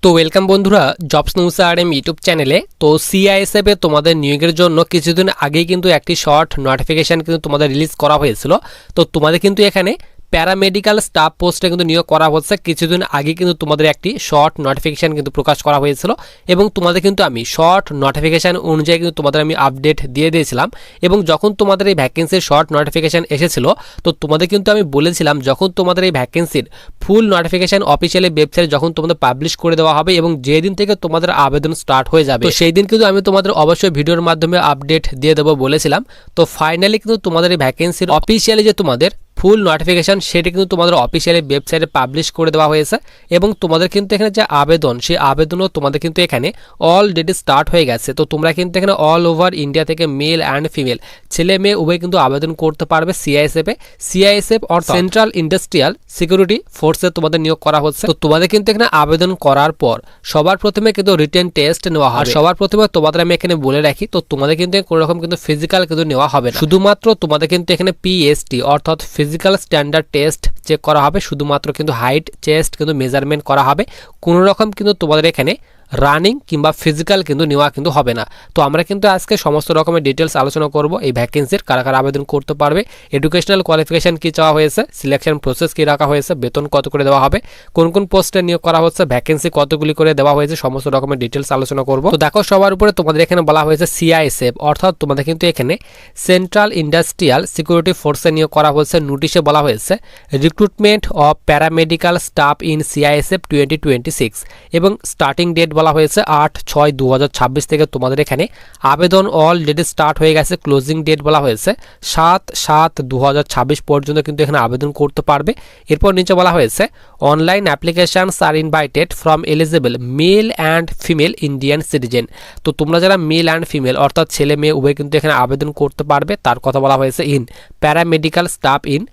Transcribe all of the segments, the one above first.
তো ওয়েলকাম বন্ধুরা jobs news RM YouTube চ্যানেলে। তো সিআইএসএফ এ তোমাদের নিয়োগের জন্য কিছুদিন আগেই কিন্তু একটি শর্ট নোটিফিকেশন কিন্তু তোমাদের রিলিজ করা হয়েছিল। তো তোমাদের কিন্তু এখানে প্যারামেডিক্যাল স্টাফ পোস্টে কিন্তু নিয়োগ করা হচ্ছে। কিছুদিন আগে কিন্তু তোমাদের একটি শর্ট নোটিফিকেশান কিন্তু প্রকাশ করা হয়েছিল এবং তোমাদের কিন্তু আমি শর্ট নোটিফিকেশান অনুযায়ী কিন্তু তোমাদের আমি আপডেট দিয়ে দিয়েছিলাম। এবং যখন তোমাদের এই ভ্যাকেন্সির শর্ট নোটিফিকেশান এসেছিল তো তোমাদের কিন্তু আমি বলেছিলাম যখন তোমাদের এই ভ্যাকেন্সির ফুল নোটিফিকেশান অফিসিয়ালি ওয়েবসাইটে যখন তোমাদের পাবলিশ করে দেওয়া হবে এবং যেদিন থেকে তোমাদের আবেদন স্টার্ট হয়ে যাবে তো সেই দিন কিন্তু আমি তোমাদের অবশ্যই ভিডিওর মাধ্যমে আপডেট দিয়ে দেবো বলেছিলাম। তো ফাইনালি কিন্তু তোমাদের এই ভ্যাকেন্সির অফিসিয়ালি যে তোমাদের ফুল নোটিফিকেশান সেটা কিন্তু তোমাদের অফিসিয়ালি ওয়েবসাইটে পাবলিশ করে দেওয়া হয়েছে এবং তোমাদের কিন্তু এখানে যে আবেদন সেই আবেদনও তোমাদের কিন্তু এখানে অলরেডি স্টার্ট হয়ে গেছে। তো তোমরা কিন্তু এখানে অল ওভার ইন্ডিয়া থেকে মেল অ্যান্ড ফিমেল ছেলে মেয়ে উভয় কিন্তু আবেদন করতে পারবে CISF or central industrial security ফোর্সে তোমাদের নিয়োগ করা হচ্ছে। তো তোমাদের কিন্তু এখানে আবেদন করার পর সবার প্রথমে কিন্তু রিটেন টেস্ট নেওয়া হয়। সবার প্রথমে তোমাদের আমি এখানে বলে রাখি তো তোমাদের কিন্তু কোনো রকম কিন্তু ফিজিক্যাল কিন্তু নেওয়া হবে না, শুধুমাত্র তোমাদের কিন্তু এখানে পিএসটি অর্থাৎ ফিজিক্যাল স্ট্যান্ডার্ড টেস্ট চেক করা হবে। শুধুমাত্র কিন্তু হাইট চেস্ট কিন্তু মেজারমেন্ট করা হবে। কোনো রকম কিন্তু তোমাদের এখানে রানিং কিংবা ফিজিক্যাল কিন্তু নেওয়া কিন্তু হবে না। তো আমরা কিন্তু আজকে সমস্ত রকমের ডিটেলস আলোচনা করব এই ভ্যাকেন্সির, কারা কারা আবেদন করতে পারবে, এডুকেশনাল কোয়ালিফিকেশন কি চাওয়া হয়েছে, সিলেকশন প্রসেস কি রাখা হয়েছে, বেতন কত করে দেওয়া হবে, কোন কোন পোস্টে নিয়োগ করা হচ্ছে, ভ্যাকেন্সি কতগুলি করে দেওয়া হয়েছে, সমস্ত রকমের ডিটেলস আলোচনা করব। তো দেখো সবার উপরে তোমাদের এখানে বলা হয়েছে সিআইএসএফ অর্থাৎ তোমাদের কিন্তু এখানে সেন্ট্রাল ইন্ডাস্ট্রিয়াল সিকিউরিটি ফোর্সে নিয়োগ করা হয়েছে। নোটিশে বলা হয়েছে recruitment of paramedical staff in CISF 2026 এবং স্টার্টিং ডেট বলা হয়েছে 8/6/2026 থেকে তোমাদের এখানে আবেদন অলরেডি স্টার্ট হয়ে গেছে। ক্লোজিং ডেট বলা হয়েছে 7/7/2026 পর্যন্ত কিন্তু এখানে আবেদন করতে পারবে। এরপর নিচে বলা হয়েছে অনলাইন অ্যাপ্লিকেশনস আর invited from eligible male and female Indian citizen. তো তোমরা যারা মেল অ্যান্ড ফিমেল অর্থাৎ ছেলে মেয়ে উভয় কিন্তু এখানে আবেদন করতে পারবে তার কথা বলা হয়েছে। In paramedical staff in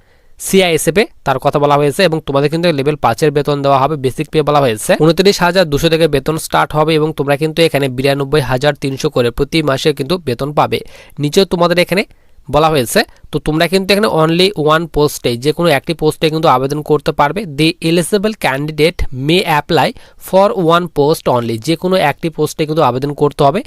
CISF তার কথা বলা হয়েছে এবং তোমাদের কিন্তু লেভেল 5-এর বেতন দেওয়া হবে। বেসিক পে বলা হয়েছে 29,200 থেকে বেতন স্টার্ট হবে এবং তোমরা কিন্তু এখানে 92,300 করে প্রতি মাসে কিন্তু বেতন পাবে। নিচেও তোমাদের এখানে বলা হয়েছে তো তোমরা কিন্তু এখানে অনলি ওয়ান পোস্টে যে কোনো একটি পোস্টে কিন্তু আবেদন করতে পারবে। দি eligible candidate may apply for one post only, যে কোনো একটি পোস্টে কিন্তু আবেদন করতে হবে।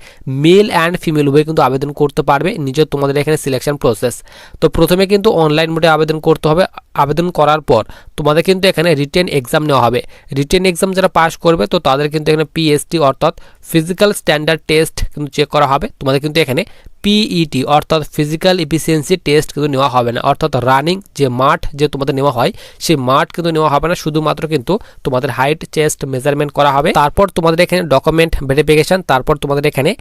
মেল অ্যান্ড ফিমেল উভয় কিন্তু আবেদন করতে পারবে। নিজের তোমাদের এখানে সিলেকশন প্রসেস তো প্রথমে কিন্তু অনলাইন মোডে আবেদন করতে হবে। আবেদন করার পর তোমাদের কিন্তু এখানে রিটেন এক্সাম নেওয়া হবে। রিটেন এক্সাম যারা পাস করবে তো তাদের কিন্তু এখানে পিএসটি অর্থাৎ ফিজিক্যাল স্ট্যান্ডার্ড টেস্ট কিন্তু চেক করা হবে। তোমাদের কিন্তু এখানে পিইটি অর্থাৎ ফিজিক্যাল এফিসিয়েন্সি টেস্ট কিন্তু নেওয়া হবে না, অর্থাৎ রানিং যে মাঠ যে তোমাদের নেওয়া হয় সেই মাঠ কিন্তু নেওয়া হবে না, শুধুমাত্র কিন্তু তোমাদের হাইট চেস্ট মেজারমেন্ট করা হবে। তারপর তোমাদের এখানে ডকুমেন্ট ভেরিফিকেশন, তারপর তোমাদের এখানে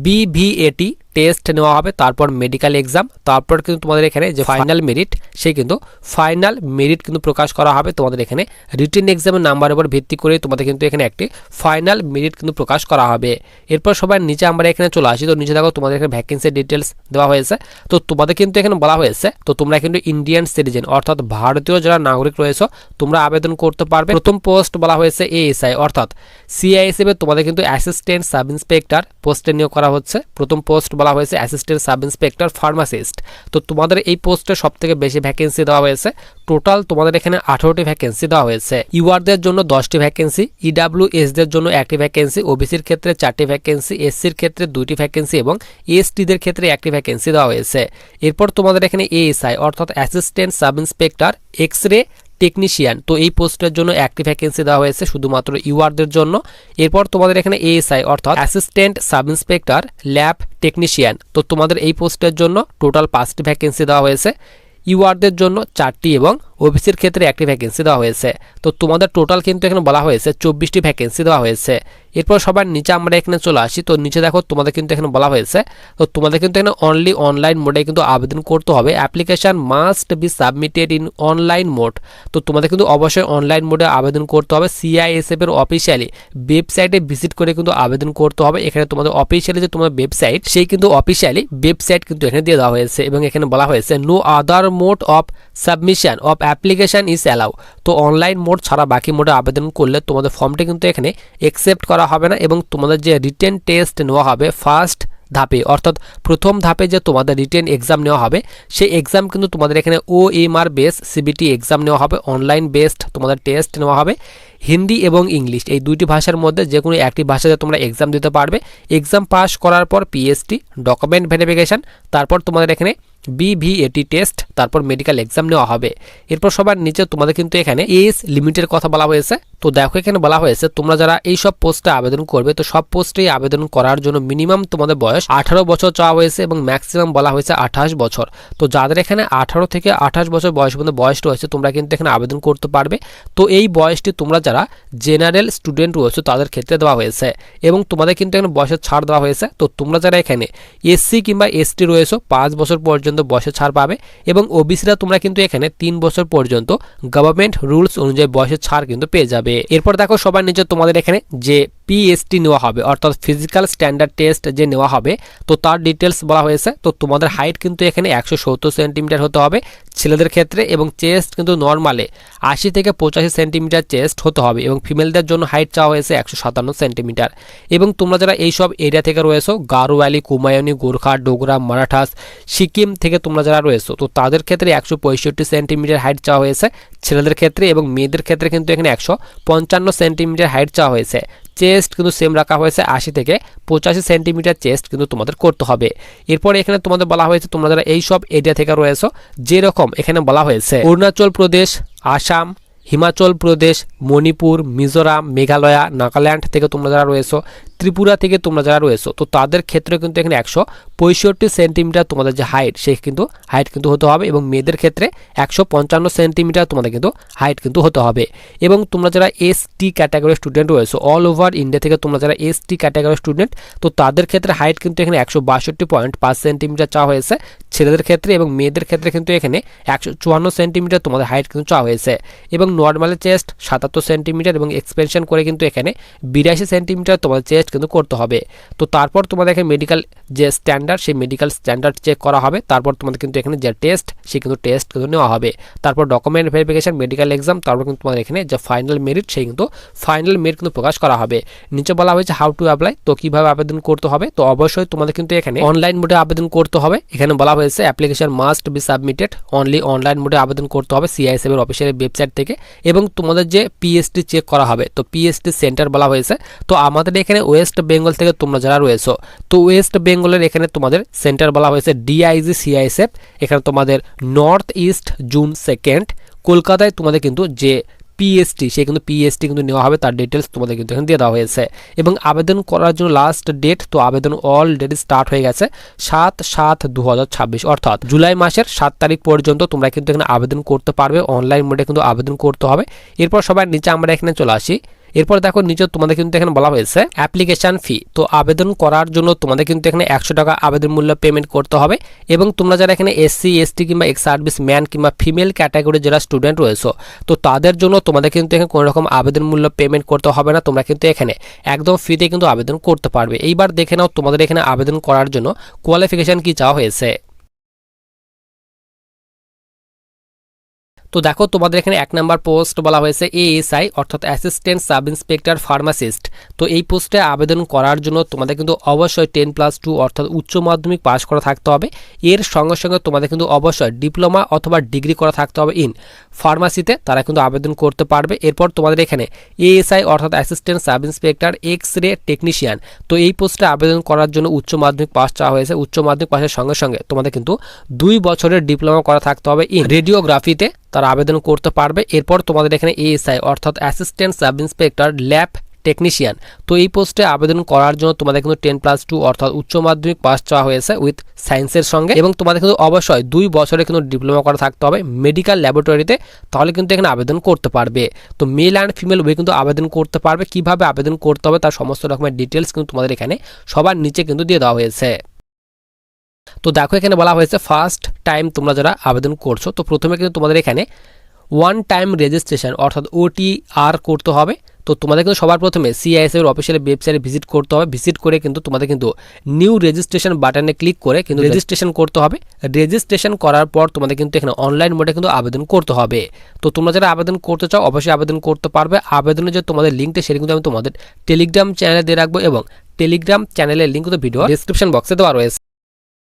বিভিএটি টেস্ট নেওয়া হবে, তারপর মেডিকেল এক্সাম, তারপর কিন্তু তোমাদের এখানে যে ফাইনাল মেরিট সেই কিন্তু ফাইনাল মেরিট কিন্তু প্রকাশ করা হবে। তোমাদের এখানে রিটেন এক্সামের নাম্বারের উপর ভিত্তি করে তোমাদের কিন্তু এখানে একটি ফাইনাল মেরিট কিন্তু প্রকাশ করা হবে। এরপর সবার নিচে আমরা এখানে চলে আসি। তো নিচে দেখো তোমাদের এখানে ভ্যাকেন্সি ডিটেলস দেওয়া হয়েছে। তো তোমাদের কিন্তু এখানে বলা হয়েছে তো তোমরা কিন্তু ইন্ডিয়ান সিটিজেন অর্থাৎ ভারতীয় যারা নাগরিক রয়েছে তোমরা আবেদন করতে পারবে। প্রথম পোস্ট বলা হয়েছে এএসআই অর্থাৎ সিআইএসএফ এ তোমাদের কিন্তু অ্যাসিস্ট্যান্ট সাব ইন্সপেক্টর পোস্টে নিয়োগ করা হচ্ছে। প্রথম পোস্ট বলা হয়েছে অ্যাসিস্ট্যান্ট সাব ইন্সপেক্টর ফার্মাসিস্ট। তো তোমাদের এই পোস্টে সব থেকে বেশি ভ্যাকেন্সি দেওয়া হয়েছে। টোটাল তোমাদের এখানে 18টি ভ্যাকেন্সি দেওয়া হয়েছে। ইউআরদের জন্য 10টি ভ্যাকেন্সি, ইডাব্লিউএসদের জন্য 1টি ভ্যাকেন্সি, ওবিসির ক্ষেত্রে 4টি ভ্যাকেন্সি, এসসির ক্ষেত্রে 2টি ভ্যাকেন্সি এবং এসটিদের ক্ষেত্রে 1টি ভ্যাকেন্সি দেওয়া হয়েছে। এরপর তোমাদের এখানে এএসআই অর্থাৎ assistant sub inspector X-ray technician, তো এই পোস্টের জন্য 1টি ভ্যাকেন্সি দেওয়া হয়েছে শুধুমাত্র ইউআরদের জন্য। এরপর তোমাদের এখানে এএসআই অর্থাৎ assistant sub inspector lab technician, তো তোমাদের এই পোস্টের জন্য টোটাল 5টি ভ্যাকেন্সি দেওয়া হয়েছে। ইউআরদের জন্য 4টি এবং ওবিসির ক্ষেত্রে 1টি ভ্যাকেন্সি দেওয়া হয়েছে। তো তোমাদের টোটাল কিন্তু এখানে বলা হয়েছে 24টি ভ্যাকেন্সি দেওয়া হয়েছে। এরপর সবার নিচে আমরা এখানে চলে আসি। তো নিচে দেখো তোমাদের কিন্তু এখানে বলা হয়েছে তো তোমাদের কিন্তু এখানে অনলি অনলাইন মোডে কিন্তু আবেদন করতে হবে। Application must be submitted in online mode. তো তোমাদের কিন্তু অবশ্যই অনলাইন মোডে আবেদন করতে হবে। সিআইএসএফ এর অফিসিয়ালি ওয়েবসাইটে ভিজিট করে কিন্তু আবেদন করতে হবে। এখানে তোমাদের অফিসিয়ালি যে তোমাদের ওয়েবসাইট সেই কিন্তু অফিসিয়ালি ওয়েবসাইট কিন্তু এখানে দিয়ে দেওয়া হয়েছে এবং এখানে বলা হয়েছে no other mode of submission of application is allow. তো অনলাইন মোড ছাড়া বাকি মোডে আবেদন করলে তোমাদের ফর্মটি কিন্তু এখানে অ্যাকসেপ্ট করা হবে না এবং তোমাদের যে রিটেন টেস্ট নেওয়া হবে ফার্স্ট ধাপে, অর্থাৎ প্রথম ধাপে যে তোমাদের রিটেন এক্সাম নেওয়া হবে সেই এক্সাম কিন্তু তোমাদের এখানে OMR বেস সিবিটি এক্সাম নেওয়া হবে, অনলাইন বেসড তোমাদের টেস্ট নেওয়া হবে। হিন্দি এবং ইংলিশ এই দুইটি ভাষার মধ্যে যে কোনো একটি ভাষাতে তোমরা এক্সাম দিতে পারবে। এক্সাম পাস করার পর পিএসটি ডকুমেন্ট ভেরিফিকেশান, তারপর তোমাদের এখানে BVAT টেস্ট, তারপর মেডিকেল এক্সাম নেওয়া হবে। এরপর সবার নিচে তোমাদের কিন্তু এখানে এজ লিমিটের কথা বলা হয়েছে। তো দেখো এখানে বলা হয়েছে তোমরা যারা এই সব পোস্টে আবেদন করবে, তো সব পোস্টেই আবেদন করার জন্য মিনিমাম তোমাদের বয়স 18 বছর চাওয়া হয়েছে এবং ম্যাক্সিমাম বলা হয়েছে 28 বছর। তো যাদের এখানে 18 থেকে 28 বছর বয়স পর্যন্ত বয়স রয়েছে তোমরা কিন্তু এখানে আবেদন করতে পারবে। তো এই বয়সটি তোমরা যারা জেনারেল স্টুডেন্ট রয়েছে তাদের ক্ষেত্রে দেওয়া হয়েছে এবং তোমাদের কিন্তু এখানে বয়সের ছাড় দেওয়া হয়েছে। তো তোমরা যারা এখানে SC কিংবা ST রয়েছে 5 বছর পর্যন্ত বয়সের ছাড় পাবে এবং ওবিসিরা তোমরা কিন্তু এখানে 3 বছর পর্যন্ত গভর্নমেন্ট রুলস অনুযায়ী বয়সের ছাড় কিন্তু পেয়ে যাবে। এরপর দেখো সবার নিচে তোমাদের এখানে যে PST নেওয়া হবে অর্থাৎ ফিজিক্যাল স্ট্যান্ডার্ড টেস্ট যে নেওয়া হবে তো তার ডিটেলস বলা হয়েছে। তো তোমাদের হাইট কিন্তু এখানে 170 সেন্টিমিটার হতে হবে ছেলেদের ক্ষেত্রে এবং চেস্ট কিন্তু নর্মালে 80 থেকে 85 সেন্টিমিটার চেস্ট হতে হবে এবং ফিমেলদের জন্য হাইট চাওয়া হয়েছে 157 সেন্টিমিটার। এবং তোমরা যারা এইসব এরিয়া থেকে রয়েছো গারোয়ালি, কুমায়ুনি, গোর্খা, ডোগরা, মারাঠাস, সিকিম থেকে তোমরা যারা রয়েছো তো তাদের ক্ষেত্রে 165 সেন্টিমিটার হাইট চাওয়া হয়েছে ছেলেদের ক্ষেত্রে এবং মেয়েদের ক্ষেত্রে কিন্তু এখানে 155 সেন্টিমিটার হাইট চাওয়া হয়েছে। চেস্ট কিন্তু সেম রাখা হয়েছে 80 থেকে 85 সেন্টিমিটার চেস্ট কিন্তু তোমাদের করতে হবে। এরপর এখানে তোমাদের বলা হয়েছে তোমরা যারা এই সব এরিয়া থেকে রয়েছো যেরকম এখানে বলা হয়েছে অরুণাচল প্রদেশ, আসাম, হিমাচল প্রদেশ, মণিপুর, মিজোরাম, মেঘালয়া, নাগাল্যান্ড থেকে তোমরা যারা রয়েছো, ত্রিপুরা থেকে তোমরা যারা রয়েছো তো তাদের ক্ষেত্রে কিন্তু এখানে 165 সেন্টিমিটার তোমাদের যে হাইট সেই কিন্তু হাইট কিন্তু হতে হবে এবং মেয়েদের ক্ষেত্রে 155 সেন্টিমিটার তোমাদের কিন্তু হাইট কিন্তু হতে হবে। এবং তোমরা যারা ST ক্যাটাগরি স্টুডেন্ট রয়েছো অল ওভার ইন্ডিয়া থেকে তোমরা যারা ST ক্যাটাগরি স্টুডেন্ট তো তাদের ক্ষেত্রে হাইট কিন্তু এখানে 162.5 সেন্টিমিটার চাওয়া হয়েছে ছেলেদের ক্ষেত্রে এবং মেয়েদের ক্ষেত্রে কিন্তু এখানে 154 সেন্টিমিটার তোমাদের হাইট কিন্তু চাওয়া হয়েছে। এবং নর্মাল চেস্ট 77 সেন্টিমিটার এবং এক্সপেনশন করে কিন্তু এখানে 82 সেন্টিমিটার তোমাদের চেস্ট কিন্তু করতে হবে। তো তারপর তোমাদের এখানে মেডিকেল যে স্ট্যান্ডার্ড সেই মেডিকেল স্ট্যান্ডার্ড চেক করা হবে, তারপর তোমাদের কিন্তু এখানে যে টেস্ট সেই কিন্তু টেস্ট কিন্তু নেওয়া হবে, তারপর ডকুমেন্ট ভেরিফিকেশন, মেডিকেল এক্সাম, তারপর কিন্তু তোমাদের এখানে যে ফাইনাল মেরিট সেই কিন্তু ফাইনাল মেরিট কিন্তু প্রকাশ করা হবে। নিচে বলা হয়েছে হাউ টু অ্যাপ্লাই, তো কিভাবে আবেদন করতে হবে। তো অবশ্যই তোমাদের কিন্তু এখানে অনলাইন মোডে আবেদন করতে হবে। এখানে বলা হয়েছে application must be submitted only online মোডে আবেদন করতে হবে CISF এর অফিসিয়াল ওয়েবসাইট থেকে এবং তোমাদের যে PST চেক করা হবে তো PST সেন্টার বলা হয়েছে। তো আমাদের এখানে ওয়েস্ট বেঙ্গল থেকে তোমরা যারা রয়েছো তো ওয়েস্ট বেঙ্গলের এখানে তোমাদের সেন্টার বলা হয়েছে DIG CISF, এখানে তোমাদের নর্থ ইস্ট জুন 2nd। কলকাতায় তোমাদের কিন্তু যে PST সেই কিন্তু PST কিন্তু নেওয়া হবে, তার ডিটেলস তোমাদের কিন্তু এখানে দিয়ে দেওয়া হয়েছে। এবং আবেদন করার জন্য লাস্ট ডেট তো আবেদন অলরেডি স্টার্ট হয়ে গেছে 7/7/2026 অর্থাৎ জুলাই মাসের 7 তারিখ পর্যন্ত তোমরা কিন্তু এখানে আবেদন করতে পারবে। অনলাইন মোডে কিন্তু আবেদন করতে হবে। এরপর সবার নিচে আমরা এখানে চলে আসি। এরপর দেখো নিচে তোমাদের কিন্তু এখানে বলা হয়েছে অ্যাপ্লিকেশন ফি। তো আবেদন করার জন্য তোমাদের কিন্তু এখানে 100 টাকা আবেদন মূল্য পেমেন্ট করতে হবে এবং তোমরা যারা এখানে SC ST কিংবা এক্স সার্ভিস ম্যান কিংবা ফিমেল ক্যাটাগরি যারা স্টুডেন্ট রয়েছে তো তাদের জন্য তোমাদের কিন্তু এখানে কোনো রকম আবেদন মূল্য পেমেন্ট করতে হবে না, তোমরা কিন্তু এখানে একদম ফ্রিতে কিন্তু আবেদন করতে পারবে। এইবার দেখে নাও তোমাদের এখানে আবেদন করার জন্য কোয়ালিফিকেশন কি চাওয়া হয়েছে। তো দেখো তোমাদের এখানে 1 নম্বর পোস্ট বলা হয়েছে ASI অর্থাৎ অ্যাসিস্ট্যান্ট সাব ইন্সপেক্টর ফার্মাসিস্ট। তো এই পোস্টে আবেদন করার জন্য তোমাদের কিন্তু অবশ্যই 10+2 অর্থাৎ উচ্চ মাধ্যমিক পাস করা থাকতে হবে। এর সঙ্গে সঙ্গে তোমাদের কিন্তু অবশ্যই ডিপ্লোমা অথবা ডিগ্রি করা থাকতে হবে ইন ফার্মাসিতে, তারা কিন্তু আবেদন করতে পারবে। এরপর তোমাদের এখানে ASI অর্থাৎ assistant sub inspector X-ray technician. তো এই পোস্টে আবেদন করার জন্য উচ্চ মাধ্যমিক পাস চাওয়া হয়েছে। উচ্চ মাধ্যমিক পাসের সঙ্গে সঙ্গে তোমাদের কিন্তু 2 বছরের ডিপ্লোমা করা থাকতে হবে ইন রেডিওগ্রাফিতে, তারা আবেদন করতে পারবে। এরপর তোমাদের এখানে ASI অর্থাৎ assistant sub inspector lab technician. তো এই পোস্টে আবেদন করার জন্য তোমাদের কিন্তু 10+2 অর্থাৎ উচ্চ মাধ্যমিক পাস চাওয়া হয়েছে উইথ সায়েন্সের সঙ্গে এবং তোমাদের কিন্তু অবশ্যই 2 বছরে কিন্তু ডিপ্লোমা করা থাকতে হবে মেডিকেল ল্যাবরেটরিতে, তাহলে কিন্তু এখানে আবেদন করতে পারবে। তো মেল অ্যান্ড ফিমেল উভয় কিন্তু আবেদন করতে পারবে। কিভাবে আবেদন করতে হবে তার সমস্ত রকমের ডিটেলস কিন্তু তোমাদের এখানে সবার নিচে কিন্তু দিয়ে দেওয়া হয়েছে। তো দেখো এখানে বলা হয়েছে ফার্স্ট টাইম তোমরা যারা আবেদন করছো তো প্রথমে কিন্তু তোমাদের এখানে 1 টাইম রেজিস্ট্রেশন অর্থাৎ OTR করতে হবে। তো তোমাদের কিন্তু সবার প্রথমে CISF এর অফিসিয়াল ওয়েবসাইটে ভিজিট করতে হবে। ভিজিট করে কিন্তু তোমাদের কিন্তু নিউ রেজিস্ট্রেশন বাটনে ক্লিক করে কিন্তু রেজিস্ট্রেশন করতে হবে। রেজিস্ট্রেশন করার পর তোমাদের কিন্তু এখানে অনলাইন মোডে কিন্তু আবেদন করতে হবে। তো তোমরা যারা আবেদন করতে চাও অবশ্যই আবেদন করতে পারবে। আবেদনের যে তোমাদের লিঙ্কটা সেটা কিন্তু আমি তোমাদের টেলিগ্রাম চ্যানেলে দিয়ে রাখবো এবং টেলিগ্রাম চ্যানেলের লিঙ্ক কিন্তু ভিডিও ডিসক্রিপশন বক্সে দেওয়া রয়েছে।